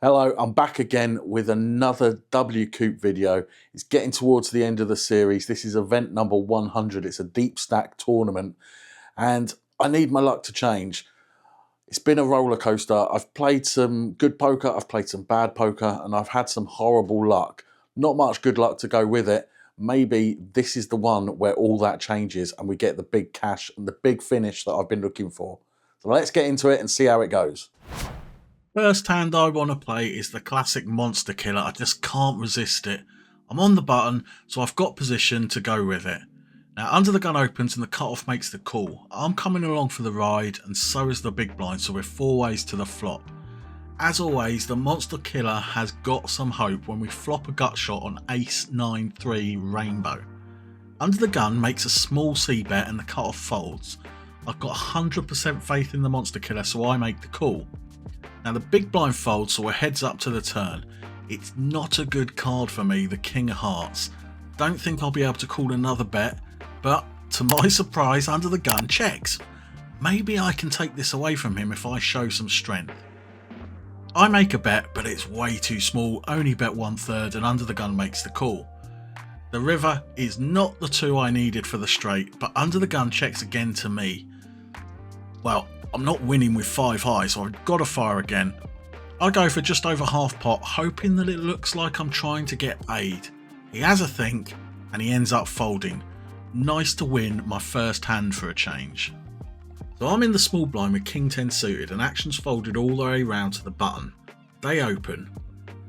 Hello, I'm back again with another WCOOP video. It's getting towards the end of the series. This is event number 100. It's a deep stack tournament and I need my luck to change. It's been a roller coaster. I've played some good poker, I've played some bad poker, and I've had some horrible luck. Not much good luck to go with it. Maybe this is the one where all that changes and we get the big cash and the big finish that I've been looking for. So let's get into it and see how it goes. First hand I want to play is the classic monster killer. I just can't resist it. I'm on the button, so I've got position to go with it. Now under the gun opens and the cutoff makes the call. I'm coming along for the ride and so is the big blind, so we're 4 ways to the flop. As always, the monster killer has got some hope when we flop a gut shot on ace 9-3 rainbow. Under the gun makes a small c bet and the cutoff folds. I've got 100% faith in the monster killer, so I make the call. Now the big blind folds, so we're heads up to the turn. It's not a good card for me, the king of hearts. Don't think I'll be able to call another bet, but to my surprise, under the gun checks. Maybe I can take this away from him if I show some strength. I make a bet, but it's way too small, only bet 1/3, and under the gun makes the call. The river is not the 2 I needed for the straight, but under the gun checks again to me. Well, I'm not winning with 5 high, so I've got to fire again. I go for just over half pot, hoping that it looks like I'm trying to get paid. He has a think, and he ends up folding. Nice to win my first hand for a change. So I'm in the small blind with king 10 suited, and action's folded all the way round to the button. They open,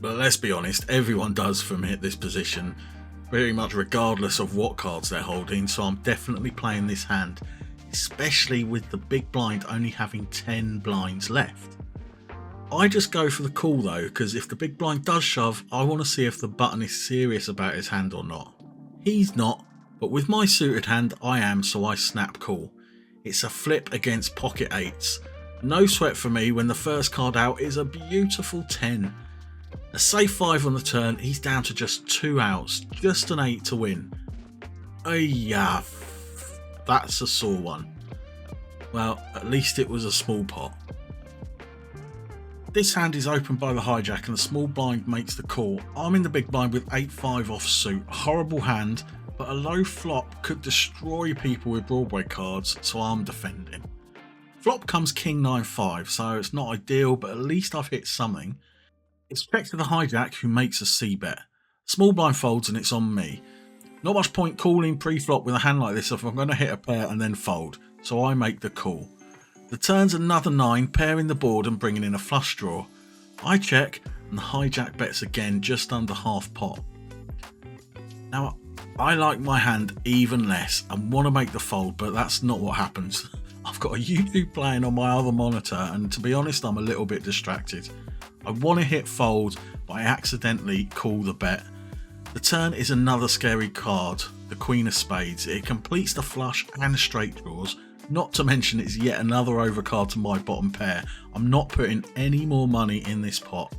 but let's be honest, everyone does from this position, pretty much regardless of what cards they're holding, so I'm definitely playing this hand, especially with the big blind only having 10 blinds left. I just go for the call though, because if the big blind does shove, I want to see if the button is serious about his hand or not. He's not, but with my suited hand I am, so I snap call. It's a flip against pocket 8s. No sweat for me when the first card out is a beautiful 10. A safe 5 on the turn, he's down to just 2 outs, just an 8 to win. Yeah. That's a sore one. Well, at least it was a small pot. This hand is opened by the hijack and the small blind makes the call. I'm in the big blind with 8-5 off suit. Horrible hand, but a low flop could destroy people with Broadway cards, so I'm defending. Flop comes king 9-5, so it's not ideal, but at least I've hit something. It's checked to the hijack, who makes a c bet. Small blind folds and it's on me. Not much point calling pre-flop with a hand like this if I'm going to hit a pair and then fold, so I make the call. The turn's another 9, pairing the board and bringing in a flush draw. I check and the hijack bets again just under half pot. Now I like my hand even less and want to make the fold, but that's not what happens. I've got a YouTube playing on my other monitor and to be honest I'm a little bit distracted. I want to hit fold, but I accidentally call the bet. The turn is another scary card, the Queen of Spades. It completes the flush and straight draws, not to mention it's yet another overcard to my bottom pair. I'm not putting any more money in this pot.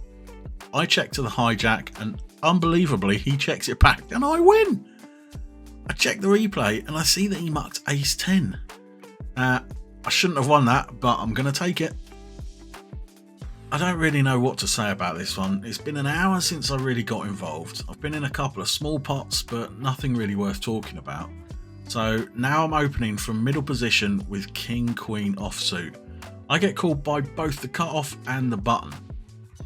I check to the hijack and unbelievably he checks it back and I win! I check the replay and I see that he mucked ace 10. I shouldn't have won that, but I'm going to take it. I don't really know what to say about this one. It's been an hour since I really got involved. I've been in a couple of small pots, but nothing really worth talking about. So now I'm opening from middle position with king queen offsuit. I get called by both the cutoff and the button.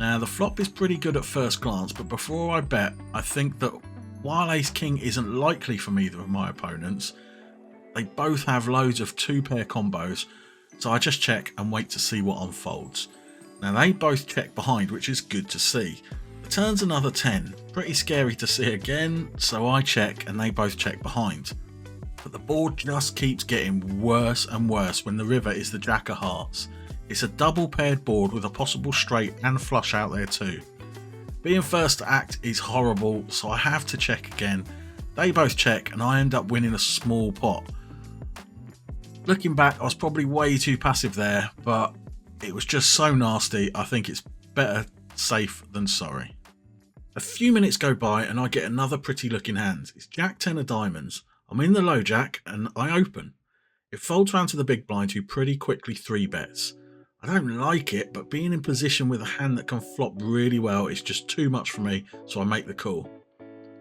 Now the flop is pretty good at first glance, but before I bet, I think that while ace king isn't likely from either of my opponents, they both have loads of 2-pair combos, so I just check and wait to see what unfolds. Now they both check behind, which is good to see. The turn's another 10, pretty scary to see again, so I check and they both check behind. But the board just keeps getting worse and worse when the river is the jack of hearts. It's a double paired board with a possible straight and flush out there too. Being first to act is horrible, so I have to check again. They both check and I end up winning a small pot. Looking back, I was probably way too passive there, but it was just so nasty, I think it's better safe than sorry. A few minutes go by and I get another pretty looking hand. It's jack 10 of diamonds. I'm in the low jack and I open. It folds round to the big blind who pretty quickly 3 bets. I don't like it, but being in position with a hand that can flop really well is just too much for me, so I make the call.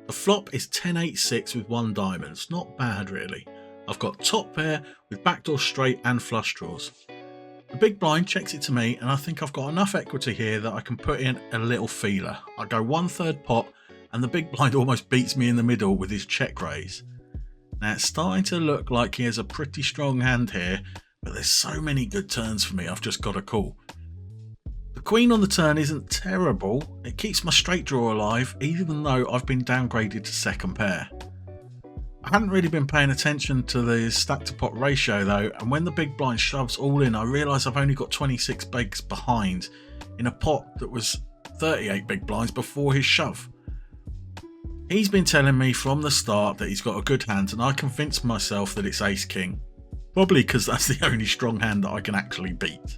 The flop is 10-8-6 with 1 diamond. It's not bad really. I've got top pair with backdoor straight and flush draws. The big blind checks it to me, and I think I've got enough equity here that I can put in a little feeler. I go 1/3 pot, and the big blind almost beats me in the middle with his check raise. Now it's starting to look like he has a pretty strong hand here, but there's so many good turns for me, I've just got to call. The queen on the turn isn't terrible, it keeps my straight draw alive even though I've been downgraded to second pair. I hadn't really been paying attention to the stack to pot ratio though, and when the big blind shoves all in I realise I've only got 26 bigs behind in a pot that was 38 big blinds before his shove. He's been telling me from the start that he's got a good hand, and I convinced myself that it's ace king. Probably because that's the only strong hand that I can actually beat.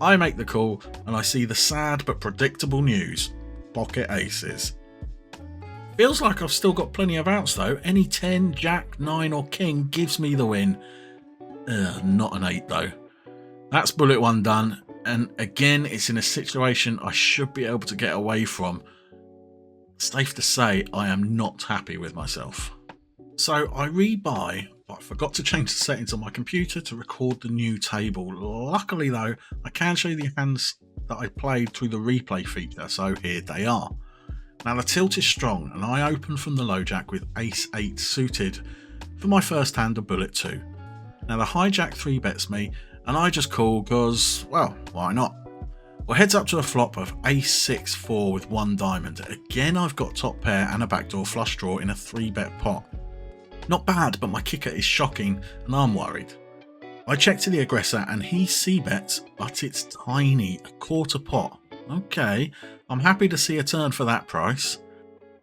I make the call and I see the sad but predictable news. Pocket aces. Feels like I've still got plenty of outs though. Any 10, jack, 9 or king gives me the win. Not an 8 though. That's bullet 1 done, and again it's in a situation I should be able to get away from. Safe to say I am not happy with myself. So I rebuy, but I forgot to change the settings on my computer to record the new table. Luckily though, I can show you the hands that I played through the replay feature, so here they are. Now the tilt is strong, and I open from the low jack with ace 8 suited for my first hand of bullet 2. Now the hijack 3 bets me, and I just call because, well, why not? Well, heads up to a flop of ace 6-4 with 1 diamond. Again, I've got top pair and a backdoor flush draw in a 3-bet pot. Not bad, but my kicker is shocking and I'm worried. I check to the aggressor and he c-bets, but it's tiny, a quarter pot. Okay, I'm happy to see a turn for that price.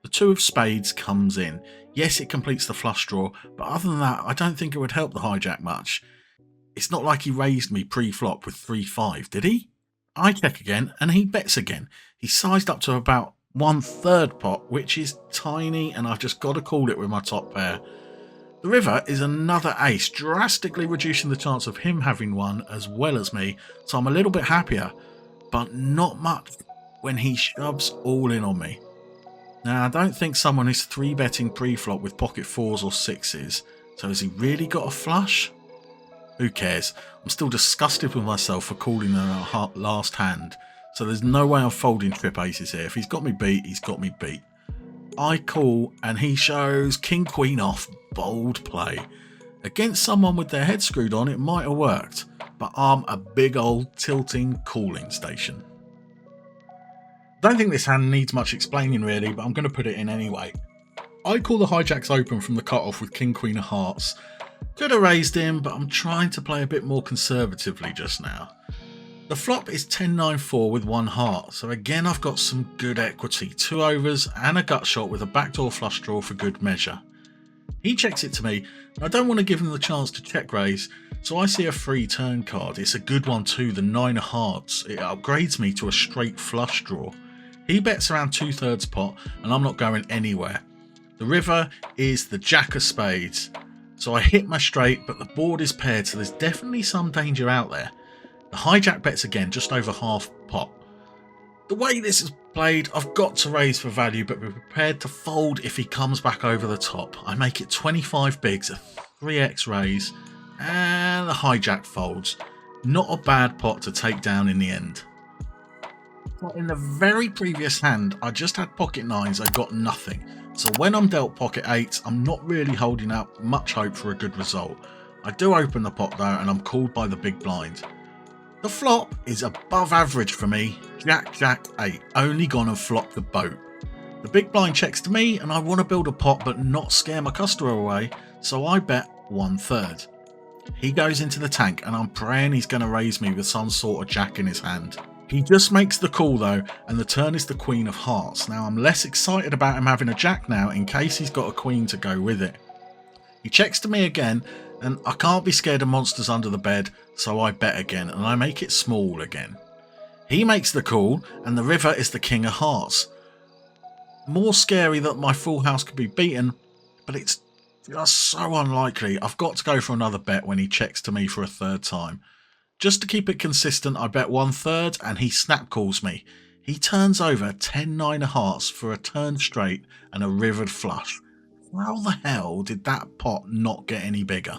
The 2 of spades comes in. Yes, it completes the flush draw, but other than that, I don't think it would help the hijack much. It's not like he raised me pre-flop with 3-5, did he? I check again and he bets again. He's sized up to about 1/3 pot, which is tiny, and I've just got to call it with my top pair. The river is another ace, drastically reducing the chance of him having one as well as me, so I'm a little bit happier, but not much when he shoves all in on me. Now I don't think someone is 3-betting pre-flop with pocket 4s or 6s, so has he really got a flush? Who cares? I'm still disgusted with myself for calling the last hand, so there's no way I'm folding trip aces here. If he's got me beat, he's got me beat. I call and he shows king queen off. Bold play. Against someone with their head screwed on it might have worked, but I'm a big old tilting cooling station. Don't think this hand needs much explaining really, but I'm going to put it in anyway. I call the hijacks open from the cutoff with king queen of hearts. Could have raised him, but I'm trying to play a bit more conservatively just now. The flop is 10-9-4 with 1 heart, so again I've got some good equity, 2 overs and a gut shot with a backdoor flush draw for good measure. He checks it to me, and I don't want to give him the chance to check raise, so I see a free turn card. It's a good one too, the 9 of hearts. It upgrades me to a straight flush draw. He bets around 2/3 pot, and I'm not going anywhere. The river is the jack of spades, so I hit my straight, but the board is paired, so there's definitely some danger out there. The hijack bets again, just over half pot. The way this is played, I've got to raise for value, but be prepared to fold if he comes back over the top. I make it 25 bigs, a 3x raise, and the hijack folds. Not a bad pot to take down in the end. But in the very previous hand, I just had pocket 9s, I got nothing. So when I'm dealt pocket 8s, I'm not really holding out much hope for a good result. I do open the pot though, and I'm called by the big blind. The flop is above average for me, jack, jack, 8, only gone and flopped the boat. The big blind checks to me and I want to build a pot but not scare my customer away, so I bet 1/3. He goes into the tank and I'm praying he's going to raise me with some sort of jack in his hand. He just makes the call though, and the turn is the queen of hearts. Now I'm less excited about him having a jack now in case he's got a queen to go with it. He checks to me again, and I can't be scared of monsters under the bed, so I bet again and I make it small again. He makes the call and the river is the king of hearts. More scary that my full house could be beaten, but it's just so unlikely. I've got to go for another bet when he checks to me for a 3rd time. Just to keep it consistent, I bet 1/3 and he snap calls me. He turns over 10-9 of hearts for a turn straight and a rivered flush. How the hell did that pot not get any bigger?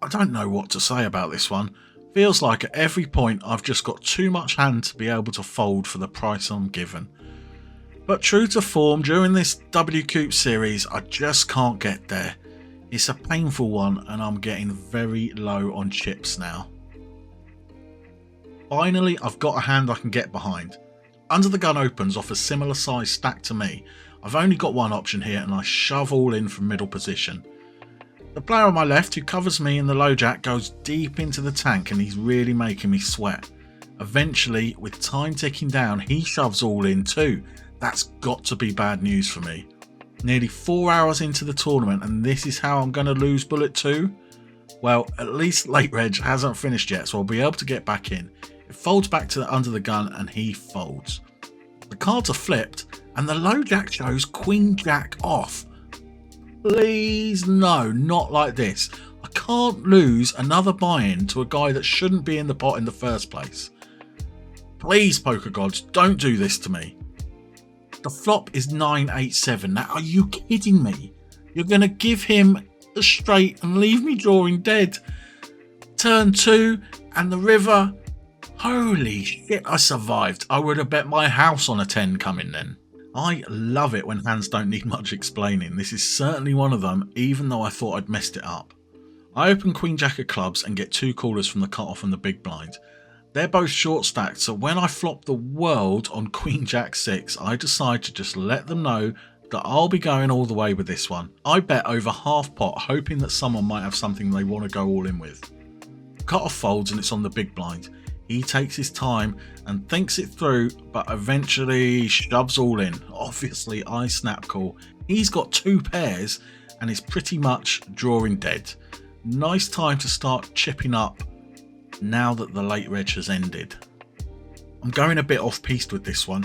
I don't know what to say about this one. Feels like at every point I've just got too much hand to be able to fold for the price I'm given. But true to form, during this WCOOP series I just can't get there. It's a painful one and I'm getting very low on chips now. Finally, I've got a hand I can get behind. Under the Gun opens off a similar size stack to me. I've only got one option here and I shove all in from middle position. The player on my left who covers me in the low jack goes deep into the tank and he's really making me sweat. Eventually, with time ticking down, he shoves all in too. That's got to be bad news for me. Nearly 4 hours into the tournament and this is how I'm going to lose bullet 2? Well, at least late reg hasn't finished yet, so I'll be able to get back in. It folds back to under the gun and he folds. The cards are flipped and the low jack shows queen jack off. Please no, not like this. I can't lose another buy-in to a guy that shouldn't be in the pot in the first place. Please, poker gods, don't do this to me. The flop is 9-8-7. Now, are you kidding me? You're going to give him a straight and leave me drawing dead. Turn 2 and the river. Holy shit, I survived. I would have bet my house on a 10 coming then. I love it when hands don't need much explaining. This is certainly one of them, even though I thought I'd messed it up. I open queen jack of clubs and get 2 callers from the cutoff and the big blind. They're both short stacked, so when I flop the world on queen jack 6, I decide to just let them know that I'll be going all the way with this one. I bet over half pot, hoping that someone might have something they want to go all in with. Cutoff folds and it's on the big blind. He takes his time and thinks it through, but eventually shoves all in. Obviously, I snap call. He's got 2 pairs and is pretty much drawing dead. Nice time to start chipping up now that the late reg has ended. I'm going a bit off-piste with this one.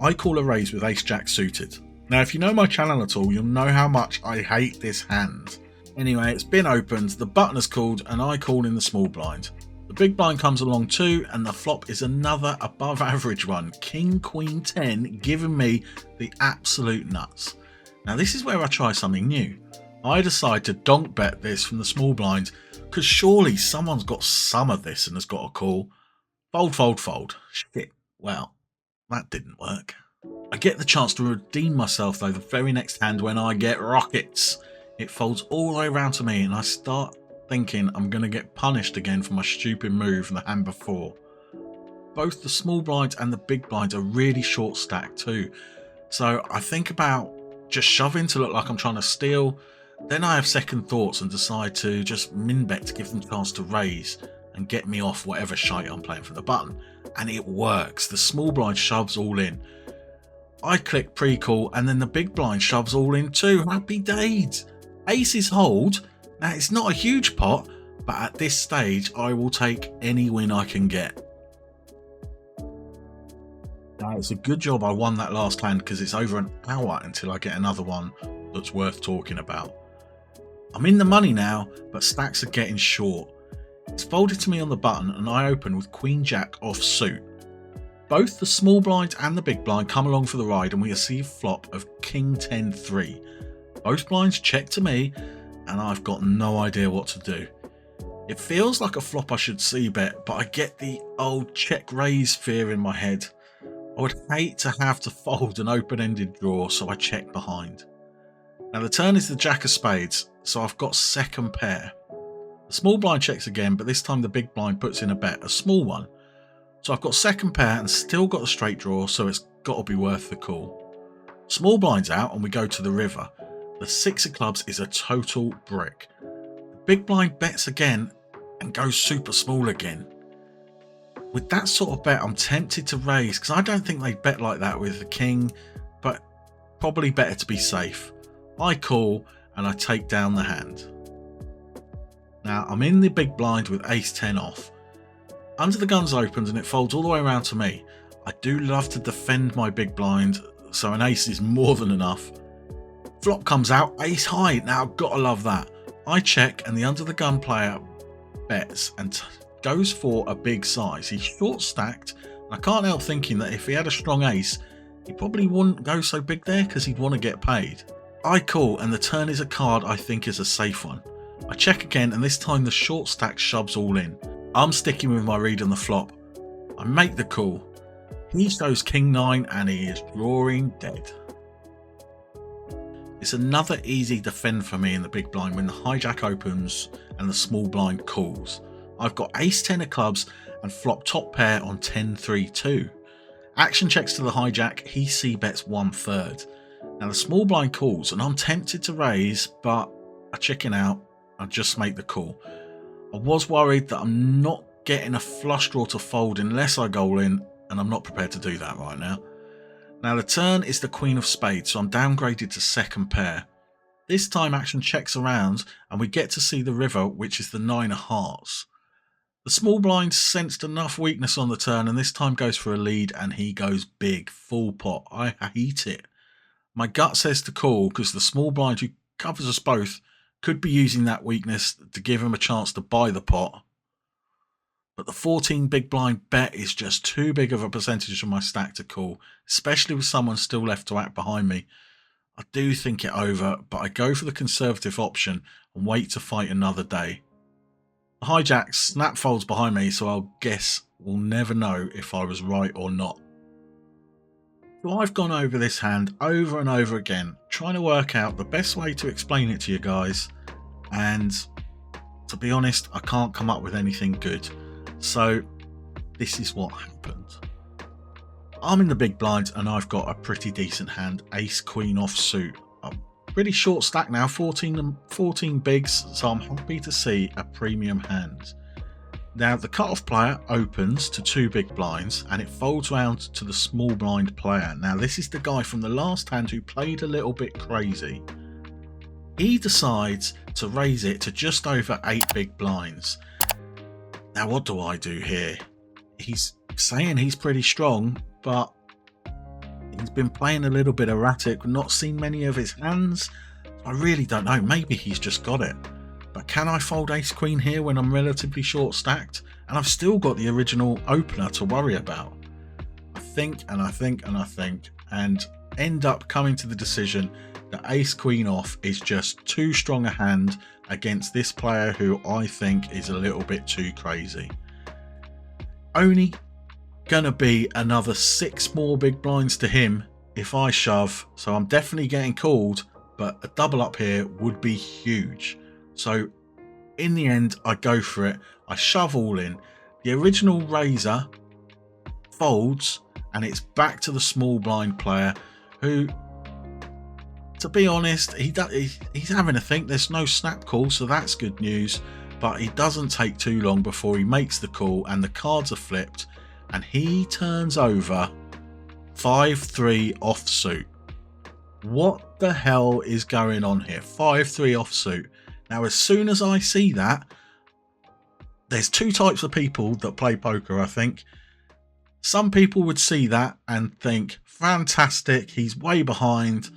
I call a raise with ace jack suited. Now, if you know my channel at all, you'll know how much I hate this hand. Anyway, it's been opened, the button is called, and I call in the small blind. The big blind comes along too, and the flop is another above average one. King, queen, 10, giving me the absolute nuts. Now this is where I try something new. I decide to donk bet this from the small blind, because surely someone's got some of this and has got a call. Fold, fold, fold. Shit, well, that didn't work. I get the chance to redeem myself though the very next hand when I get rockets. It folds all the way around to me and I start thinking I'm going to get punished again for my stupid move from the hand before. Both the small blind and the big blind are really short stacked too, so I think about just shoving to look like I'm trying to steal. Then I have second thoughts and decide to just min bet to give them a chance to raise and get me off whatever shite I'm playing for the button, and it works. The small blind shoves all in. I click pre-call and then the big blind shoves all in too. Happy days. Aces hold. Now, it's not a huge pot, but at this stage, I will take any win I can get. Now, it's a good job I won that last hand because it's over an hour until I get another one that's worth talking about. I'm in the money now, but stacks are getting short. It's folded to me on the button and I open with queen jack off suit. Both the small blind and the big blind come along for the ride and we receive flop of king 10-3. Both blinds check to me and I've got no idea what to do. It feels like a flop I should c-bet, but I get the old check raise fear in my head. I would hate to have to fold an open-ended draw, so I check behind. Now the turn is the jack of spades, so I've got second pair. The small blind checks again, but this time the big blind puts in a bet, a small one. So I've got second pair and still got the straight draw, so it's got to be worth the call. Small blind's out and we go to the river. The 6 of clubs is a total brick. The big blind bets again and goes super small again. With that sort of bet, I'm tempted to raise because I don't think they bet like that with the king, but probably better to be safe. I call and I take down the hand. Now I'm in the big blind with ace 10 off. Under the guns opens and it folds all the way around to me. I do love to defend my big blind, so an ace is more than enough. Flop comes out, ace high. Now, gotta love that. I check, and the under the gun player bets and goes for a big size. He's short stacked, and I can't help thinking that if he had a strong ace, he probably wouldn't go so big there because he'd want to get paid. I call, and the turn is a card I think is a safe one. I check again, and this time the short stack shoves all in. I'm sticking with my read on the flop. I make the call. He shows king 9, and he is drawing dead. It's another easy defend for me in the big blind when the hijack opens and the small blind calls. I've got ace 10 of clubs and flop top pair on 10-3-2. Action checks to the hijack, he c-bets 1/3. Now the small blind calls, and I'm tempted to raise, but I chicken out and just make the call. I was worried that I'm not getting a flush draw to fold unless I go in, and I'm not prepared to do that right now. Now the turn is the queen of spades, so I'm downgraded to second pair. This time action checks around, and we get to see the river, which is the 9 of hearts. The small blind sensed enough weakness on the turn, and this time goes for a lead, and he goes big, full pot. I hate it. My gut says to call, because the small blind who covers us both could be using that weakness to give him a chance to buy the pot. But the 14 big blind bet is just too big of a percentage of my stack to call, especially with someone still left to act behind me. I do think it over, but I go for the conservative option and wait to fight another day. The hijack snap folds behind me, so I'll guess we'll never know if I was right or not. So I've gone over this hand over and over again, trying to work out the best way to explain it to you guys, and to be honest, I can't come up with anything good. So this is what happened. I'm in the big blinds and I've got a pretty decent hand, ace queen offsuit. I'm pretty short stack now, 14 bigs, so I'm happy to see a premium hand. Now the cutoff player opens to 2 big blinds and it folds round to the small blind player. Now this is the guy from the last hand who played a little bit crazy. He decides to raise it to just over 8 big blinds. Now what do I do here? He's saying he's pretty strong, but he's been playing a little bit erratic, not seen many of his hands. I really don't know, maybe he's just got it. But can I fold ace queen here when I'm relatively short stacked? And I've still got the original opener to worry about. I think and end up coming to the decision that ace queen off is just too strong a hand against this player who I think is a little bit too crazy. Only gonna be another 6 more big blinds to him if I shove, so I'm definitely getting called, but a double up here would be huge. So in the end I go for it, I shove all in. The original raiser folds and it's back to the small blind player who, to be honest, he's having a think. There's no snap call, so that's good news, but he doesn't take too long before he makes the call and the cards are flipped and he turns over 5-3 offsuit. What the hell is going on here? 5-3 offsuit. Now as soon as I see that, there's 2 types of people that play poker, I think. Some people would see that and think, fantastic, he's way behind,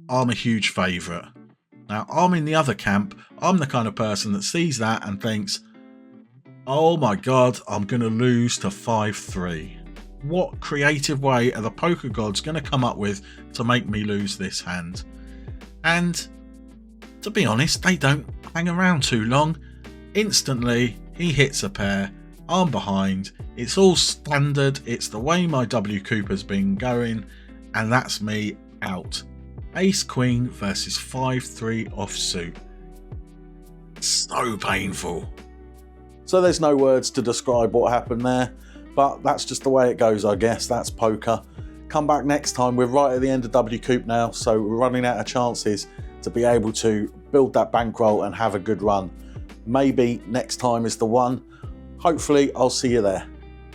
I'm a huge favourite. Now I'm in the other camp. I'm the kind of person that sees that and thinks, oh my god, I'm going to lose to 5-3. What creative way are the poker gods going to come up with to make me lose this hand? And to be honest, they don't hang around too long. Instantly he hits a pair, I'm behind, it's all standard, it's the way my WCOOP has been going, and that's me out. Ace queen versus 5-3 offsuit. So painful. So there's no words to describe what happened there, but that's just the way it goes, I guess. That's poker. Come back next time. We're right at the end of WCOOP now, so we're running out of chances to be able to build that bankroll and have a good run. Maybe next time is the one. Hopefully I'll see you there.